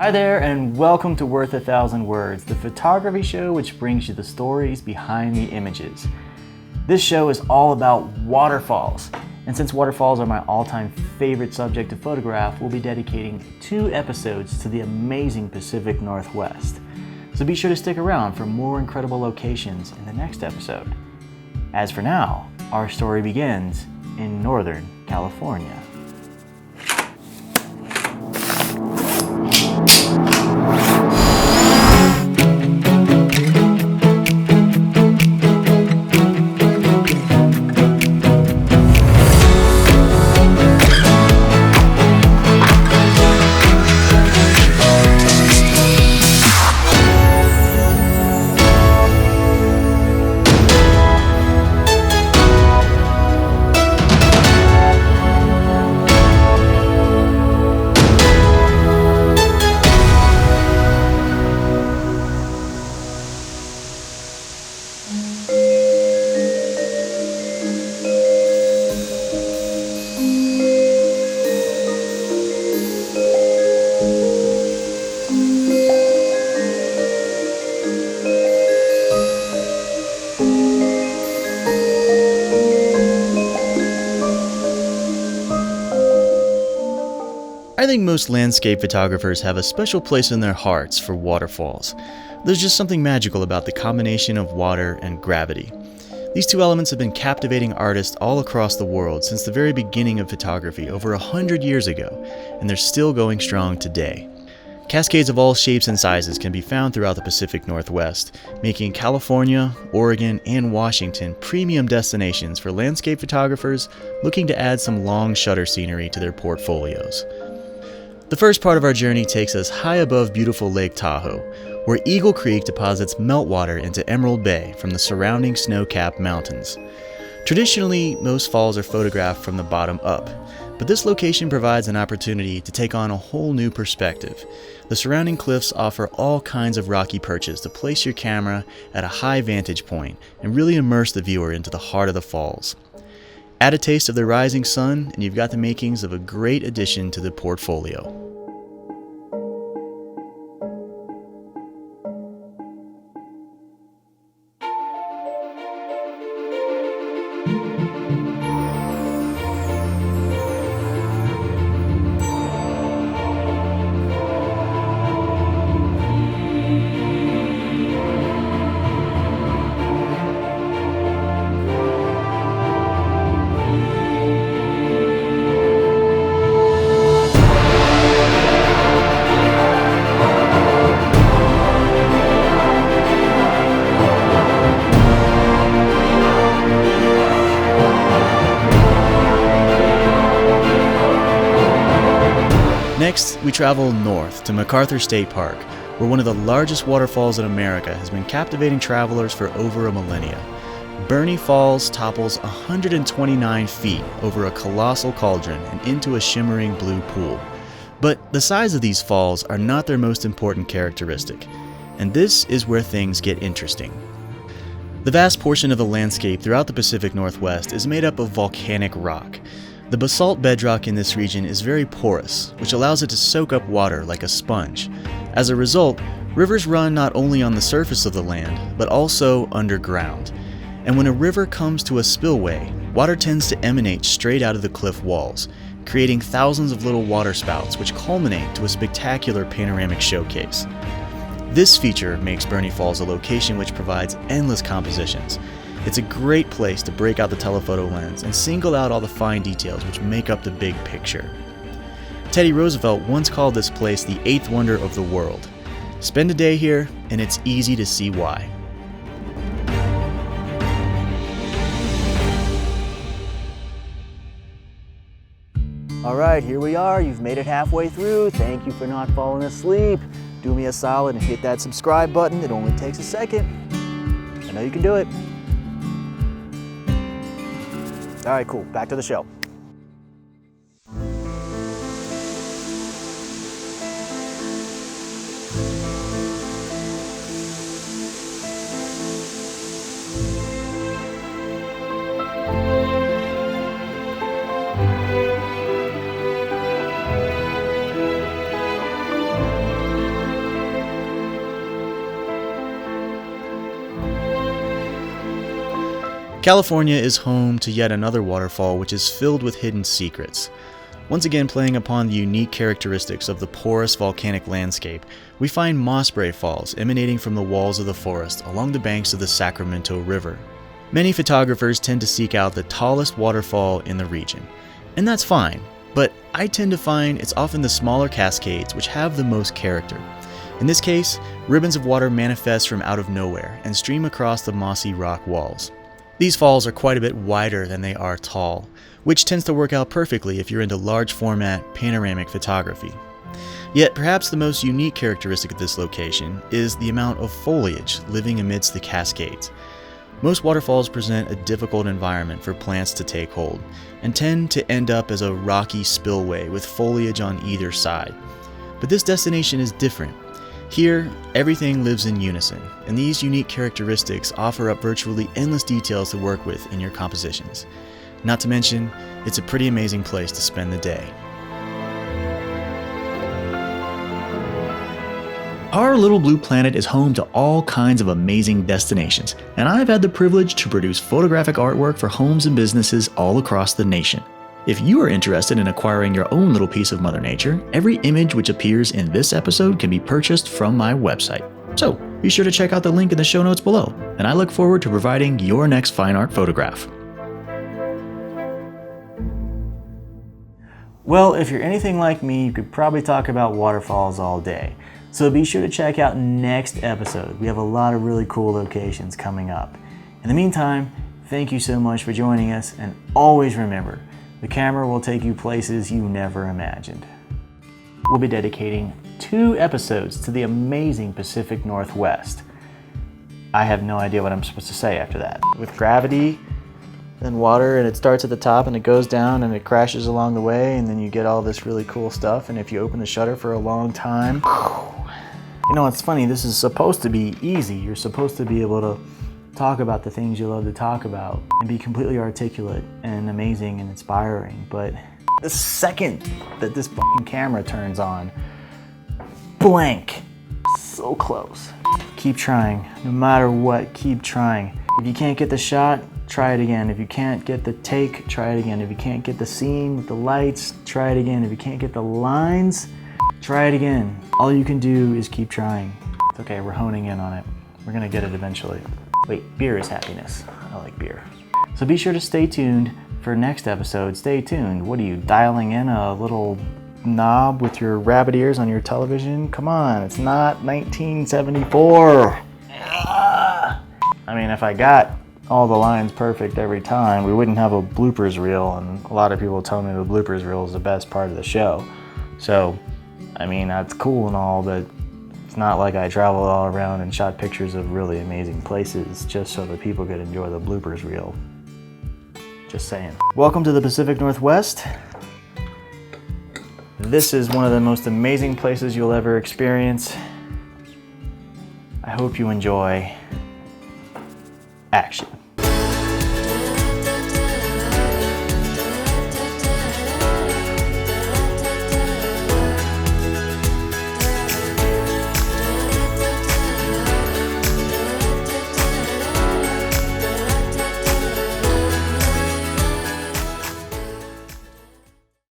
Hi there, and welcome to Worth 1,000 Words, the photography show which brings you the stories behind the images. This show is all about waterfalls, and since waterfalls are my all-time favorite subject to photograph, we'll be dedicating 2 episodes to the amazing Pacific Northwest. So be sure to stick around for more incredible locations in the next episode. As for now, our story begins in Northern California. I think most landscape photographers have a special place in their hearts for waterfalls. There's just something magical about the combination of water and gravity. These 2 elements have been captivating artists all across the world since the very beginning of photography over 100 years ago, and they're still going strong today. Cascades of all shapes and sizes can be found throughout the Pacific Northwest, making California, Oregon, and Washington premium destinations for landscape photographers looking to add some long shutter scenery to their portfolios. The first part of our journey takes us high above beautiful Lake Tahoe, where Eagle Creek deposits meltwater into Emerald Bay from the surrounding snow-capped mountains. Traditionally, most falls are photographed from the bottom up, but this location provides an opportunity to take on a whole new perspective. The surrounding cliffs offer all kinds of rocky perches to place your camera at a high vantage point and really immerse the viewer into the heart of the falls. Add a taste of the rising sun, and you've got the makings of a great addition to the portfolio. Next, we travel north to McArthur State Park, where one of the largest waterfalls in America has been captivating travelers for over a millennia. Berni Falls topples 129 feet over a colossal cauldron and into a shimmering blue pool. But the size of these falls are not their most important characteristic, and this is where things get interesting. The vast portion of the landscape throughout the Pacific Northwest is made up of volcanic rock. The basalt bedrock in this region is very porous, which allows it to soak up water like a sponge. As a result, rivers run not only on the surface of the land, but also underground. And when a river comes to a spillway, water tends to emanate straight out of the cliff walls, creating thousands of little water spouts which culminate to a spectacular panoramic showcase. This feature makes Berni Falls a location which provides endless compositions. It's a great place to break out the telephoto lens and single out all the fine details which make up the big picture. Teddy Roosevelt once called this place the 8th wonder of the world. Spend a day here, and it's easy to see why. All right, here we are. You've made it halfway through. Thank you for not falling asleep. Do me a solid and hit that subscribe button. It only takes a second. I know you can do it. All right, cool. Back to the show. California is home to yet another waterfall which is filled with hidden secrets. Once again playing upon the unique characteristics of the porous volcanic landscape, we find Mossbrae Falls emanating from the walls of the forest along the banks of the Sacramento River. Many photographers tend to seek out the tallest waterfall in the region, and that's fine, but I tend to find it's often the smaller cascades which have the most character. In this case, ribbons of water manifest from out of nowhere and stream across the mossy rock walls. These falls are quite a bit wider than they are tall, which tends to work out perfectly if you're into large format panoramic photography. Yet perhaps the most unique characteristic of this location is the amount of foliage living amidst the cascades. Most waterfalls present a difficult environment for plants to take hold, and tend to end up as a rocky spillway with foliage on either side. But this destination is different. Here, everything lives in unison, and these unique characteristics offer up virtually endless details to work with in your compositions. Not to mention, it's a pretty amazing place to spend the day. Our little blue planet is home to all kinds of amazing destinations, and I've had the privilege to produce photographic artwork for homes and businesses all across the nation. If you are interested in acquiring your own little piece of Mother Nature, every image which appears in this episode can be purchased from my website. So be sure to check out the link in the show notes below, and I look forward to providing your next fine art photograph. Well, if you're anything like me, you could probably talk about waterfalls all day. So be sure to check out next episode. We have a lot of really cool locations coming up. In the meantime, thank you so much for joining us, and always remember, the camera will take you places you never imagined. We'll be dedicating 2 episodes to the amazing Pacific Northwest. I have no idea what I'm supposed to say after that. With gravity and water, and it starts at the top and it goes down and it crashes along the way, and then you get all this really cool stuff, and if you open the shutter for a long time, you know, it's funny, this is supposed to be easy. You're supposed to be able to talk about the things you love to talk about and be completely articulate and amazing and inspiring. But the second that this fucking camera turns on, blank. So close. Keep trying. No matter what, keep trying. If you can't get the shot, try it again. If you can't get the take, try it again. If you can't get the scene with the lights, try it again. If you can't get the lines, try it again. All you can do is keep trying. It's okay, we're honing in on it. We're gonna get it eventually. Wait, beer is happiness. I like beer. So be sure to stay tuned for next episode. Stay tuned. What are you, dialing in a little knob with your rabbit ears on your television? Come on, it's not 1974. I mean, if I got all the lines perfect every time, we wouldn't have a bloopers reel, and a lot of people tell me the bloopers reel is the best part of the show. So, I mean, that's cool and all, but it's not like I traveled all around and shot pictures of really amazing places just so that people could enjoy the bloopers reel. Just saying. Welcome to the Pacific Northwest. This is one of the most amazing places you'll ever experience. I hope you enjoy.